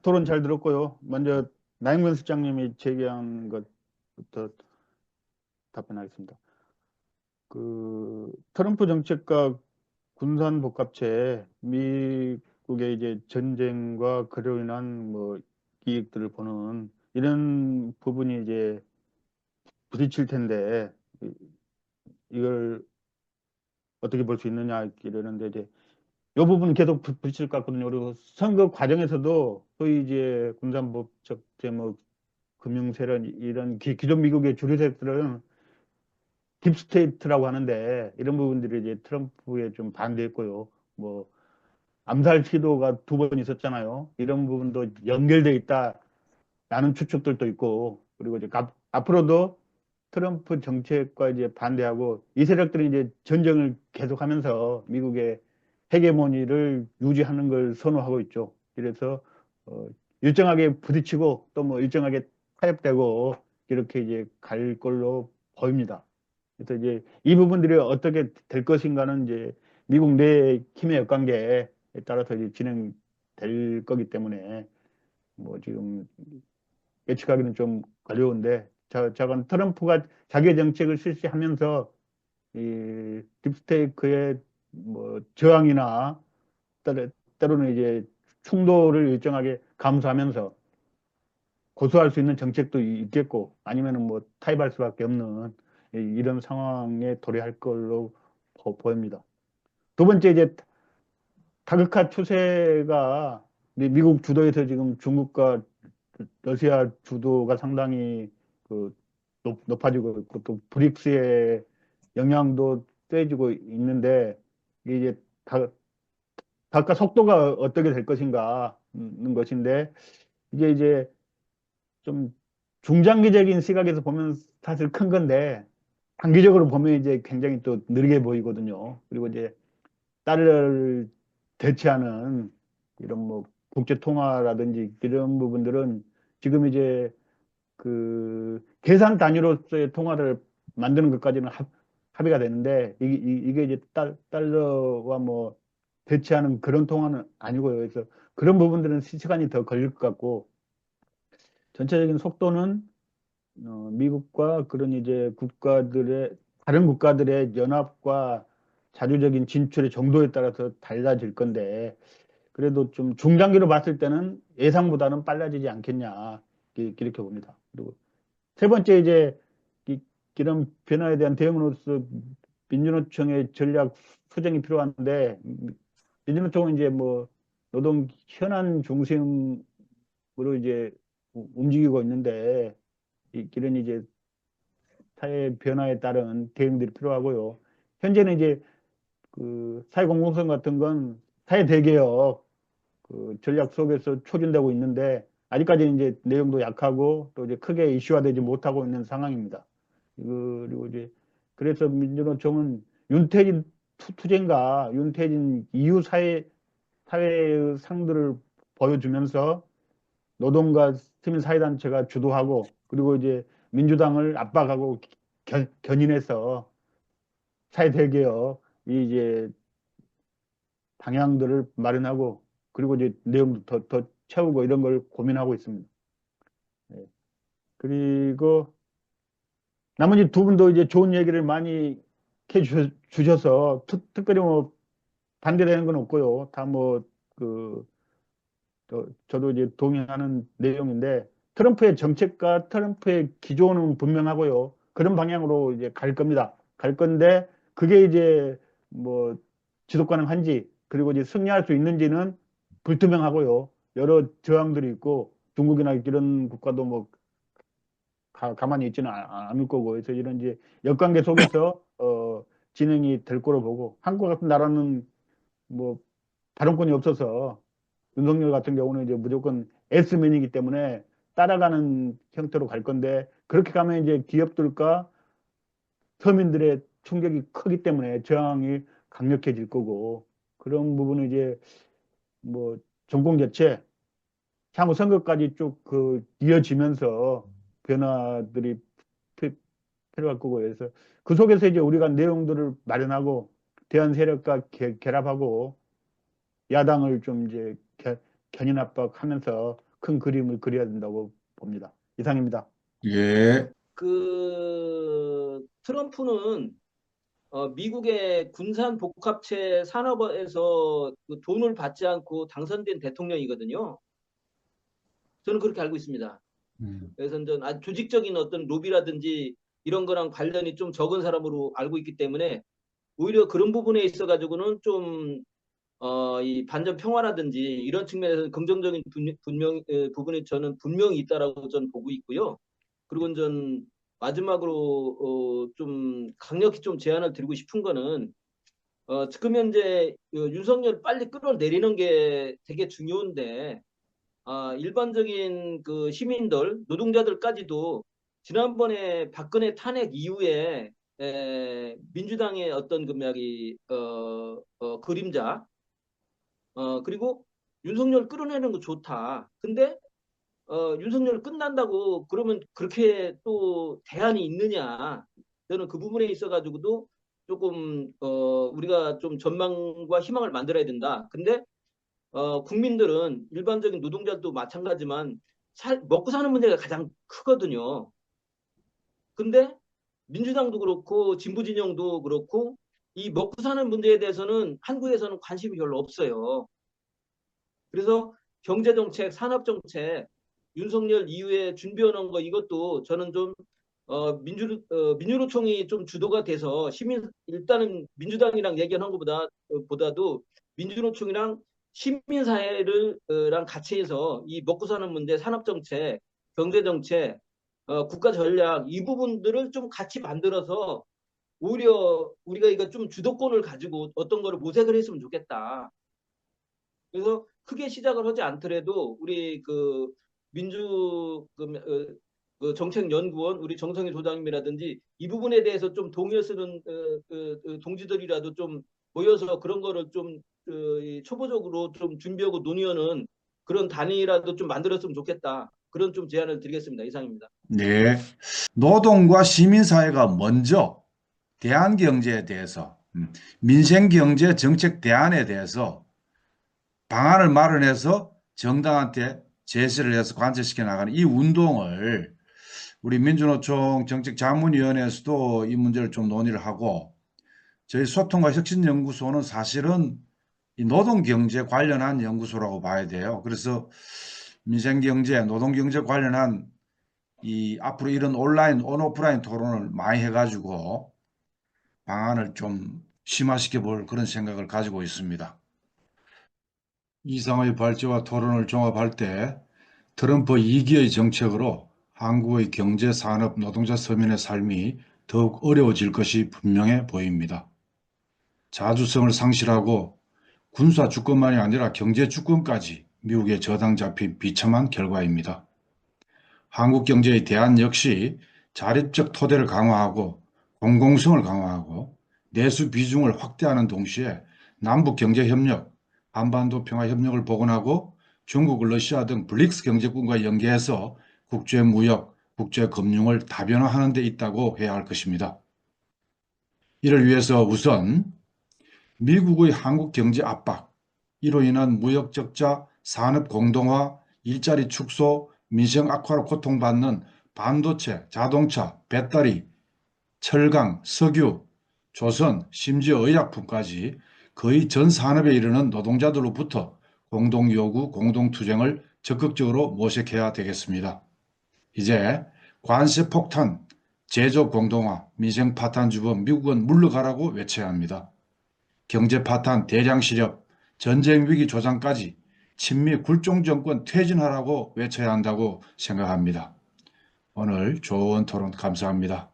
토론 잘 들었고요. 먼저 나영근 실장님이 제기한 것부터 답변하겠습니다. 트럼프 정책과 군산 복합체에 미국의 이제 전쟁과 그로 인한 뭐 이익들을 보는 이런 부분이 이제 부딪힐 텐데 이걸 어떻게 볼 수 있느냐 이러는데 이제 이 부분은 계속 부딪힐 것 같거든요. 그리고 선거 과정에서도 소위 이제 군산복합체 뭐 금융세력 이런 기존 미국의 주류 세력들은 딥스테이트라고 하는데 이런 부분들이 이제 트럼프에 좀 반대했고요. 뭐 암살 시도가 두 번 있었잖아요. 이런 부분도 연결돼 있다라는 추측들도 있고 그리고 이제 앞으로도 트럼프 정책과 이제 반대하고 이 세력들이 이제 전쟁을 계속하면서 미국의 헤게모니를 유지하는 걸 선호하고 있죠. 그래서 어, 일정하게 부딪히고 또 뭐 일정하게 타협되고 이렇게 이제 갈 걸로 보입니다. 그래서 이제 이 부분들이 어떻게 될 것인가는 이제 미국 내 힘의 역관계에 따라서 이제 진행될 거기 때문에 뭐 지금 예측하기는 좀 어려운데 저건 트럼프가 자기의 정책을 실시하면서 이 딥스테이크의 뭐 저항이나 때로는 이제 충돌을 일정하게 감수하면서 고수할 수 있는 정책도 있겠고 아니면은 뭐 타협할 수밖에 없는 이런 상황에 도래할 걸로 보입니다. 두 번째 이제 다극화 추세가 미국 주도에서 지금 중국과 러시아 주도가 상당히 그 높아지고 있고 또 브릭스의 영향도 세지고 있는데 이게 이제 다극화 속도가 어떻게 될 것인가 는 것인데 이게 이제 좀 중장기적인 시각에서 보면 사실 큰 건데 단기적으로 보면 이제 굉장히 또 느리게 보이거든요. 그리고 이제 달러를 대체하는 이런 뭐 국제 통화라든지 이런 부분들은 지금 이제 계산 단위로서의 통화를 만드는 것까지는 합의가 되는데 이게 이제 달러와 뭐 대체하는 그런 통화는 아니고요. 그래서 그런 부분들은 시간이 더 걸릴 것 같고 전체적인 속도는 미국과 그런 이제 다른 국가들의 연합과 자주적인 진출의 정도에 따라서 달라질 건데, 그래도 좀 중장기로 봤을 때는 예상보다는 빨라지지 않겠냐, 이렇게 봅니다. 그리고 세 번째 이제 이, 이런 변화에 대한 대응으로서 민주노총의 전략 수정이 필요한데, 민주노총은 이제 뭐 노동 현안 중심으로 이제 움직이고 있는데, 이런 이제 사회 변화에 따른 대응들이 필요하고요. 현재는 이제 사회 공공성 같은 건 사회 대개혁 전략 속에서 추진되고 있는데 아직까지 이제 내용도 약하고 또 이제 크게 이슈화되지 못하고 있는 상황입니다. 그리고 이제 그래서 민주노총은 윤태진 투쟁과 윤태진 이후 사회의 상들을 보여주면서 노동과 시민사회단체가 주도하고 그리고 이제 민주당을 압박하고 견인해서 사회대개혁 이제 방향들을 마련하고 그리고 이제 내용도 더 채우고 이런 걸 고민하고 있습니다. 예. 그리고 나머지 두 분도 이제 좋은 얘기를 많이 해 주셔서 특별히 뭐 반대되는 건 없고요. 다 뭐 그 저도 이제 동의하는 내용인데 트럼프의 정책과 트럼프의 기조는 분명하고요. 그런 방향으로 이제 갈 겁니다. 갈 건데 그게 이제 뭐 지속 가능한지 그리고 이제 승리할 수 있는지는 불투명하고요. 여러 저항들이 있고 중국이나 이런 국가도 뭐 가만히 있지는 않을 거고 그래서 이런 이제 역관계 속에서 진행이 될 거로 보고 한국 같은 나라는 뭐 발언권이 없어서 윤석열 같은 경우는 이제 무조건 S맨이기 때문에 따라가는 형태로 갈 건데 그렇게 가면 이제 기업들과 서민들의 충격이 크기 때문에 저항이 강력해질 거고 그런 부분은 이제 뭐 정권 교체 향후 선거까지 쭉 이어지면서 변화들이 피- 필요할 거고 그래서 그 속에서 이제 우리가 내용들을 마련하고 대한 세력과 결합하고 야당을 좀 이제 견인 압박하면서 큰 그림을 그려야 된다고 봅니다. 이상입니다. 예. 트럼프는 미국의 군산 복합체 산업에서 그 돈을 받지 않고 당선된 대통령이거든요. 저는 그렇게 알고 있습니다. 그래서 이제 아주 조직적인 어떤 로비라든지 이런 거랑 관련이 좀 적은 사람으로 알고 있기 때문에 오히려 그런 부분에 있어 가지고는 좀 이 반전 평화라든지 이런 측면에서 긍정적인 부분이 저는 분명히 있다라고 저는 보고 있고요. 그리고 전 마지막으로 좀 강력히 좀 제안을 드리고 싶은 거는 지금 현재 윤석열 빨리 끌어내리는 게 되게 중요한데 일반적인 그 시민들, 노동자들까지도 지난번에 박근혜 탄핵 이후에 민주당의 어떤 금약이 그림자 그리고 윤석열 끌어내는 거 좋다. 근데 윤석열 끝난다고 그러면 그렇게 또 대안이 있느냐? 저는 그 부분에 있어가지고도 조금 우리가 좀 전망과 희망을 만들어야 된다. 근데 국민들은 일반적인 노동자도 마찬가지만 먹고 사는 문제가 가장 크거든요. 근데 민주당도 그렇고 진보 진영도 그렇고 이 먹고 사는 문제에 대해서는 한국에서는 관심이 별로 없어요. 그래서 경제정책, 산업정책, 윤석열 이후에 준비해 놓은 거 이것도 저는 좀 민주노총이 좀 주도가 돼서 일단은 민주당이랑 얘기하는 것보다도 민주노총이랑 시민사회를 랑 같이 해서 이 먹고 사는 문제, 산업정책, 경제정책, 국가 전략 이 부분들을 좀 같이 만들어서 오히려 우리가 이거 좀 주도권을 가지고 어떤 거를 모색을 했으면 좋겠다. 그래서 크게 시작을 하지 않더라도 우리 그 민주 그 정책연구원 우리 정성희 소장님이라든지 이 부분에 대해서 좀 동의를 쓰는 동지들이라도 좀 모여서 그런 거를 좀 초보적으로 좀 준비하고 논의하는 그런 단위라도 좀 만들었으면 좋겠다. 그런 좀 제안을 드리겠습니다. 이상입니다. 네. 노동과 시민사회가 먼저 대안경제에 대해서, 민생경제 정책 대안에 대해서 방안을 마련해서 정당한테 제시를 해서 관철시켜 나가는 이 운동을 우리 민주노총 정책자문위원회에서도 이 문제를 좀 논의를 하고, 저희 소통과 혁신연구소는 사실은 이 노동경제 관련한 연구소라고 봐야 돼요. 그래서 민생경제, 노동경제 관련한 이 앞으로 이런 온라인, 온오프라인 토론을 많이 해가지고 방안을 좀 심화시켜 볼 그런 생각을 가지고 있습니다. 이상의 발제와 토론을 종합할 때 트럼프 2기의 정책으로 한국의 경제, 산업, 노동자, 서민의 삶이 더욱 어려워질 것이 분명해 보입니다. 자주성을 상실하고 군사 주권만이 아니라 경제 주권까지 미국에 저당 잡힌 비참한 결과입니다. 한국 경제의 대안 역시 자립적 토대를 강화하고 공공성을 강화하고 내수 비중을 확대하는 동시에 남북 경제 협력, 한반도 평화 협력을 복원하고 중국, 러시아 등 브릭스 경제국과 연계해서 국제 무역, 국제 금융을 다변화하는 데 있다고 해야 할 것입니다. 이를 위해서 우선 미국의 한국 경제 압박, 이로 인한 무역 적자, 산업 공동화, 일자리 축소, 민생 악화로 고통받는 반도체, 자동차, 배터리, 철강, 석유, 조선, 심지어 의약품까지 거의 전 산업에 이르는 노동자들로부터 공동요구, 공동투쟁을 적극적으로 모색해야 되겠습니다. 이제 관세 폭탄, 제조 공동화, 민생 파탄 주범 미국은 물러가라고 외쳐야 합니다. 경제 파탄, 대량 실업, 전쟁 위기 조장까지 친미 굴종 정권 퇴진하라고 외쳐야 한다고 생각합니다. 오늘 좋은 토론 감사합니다.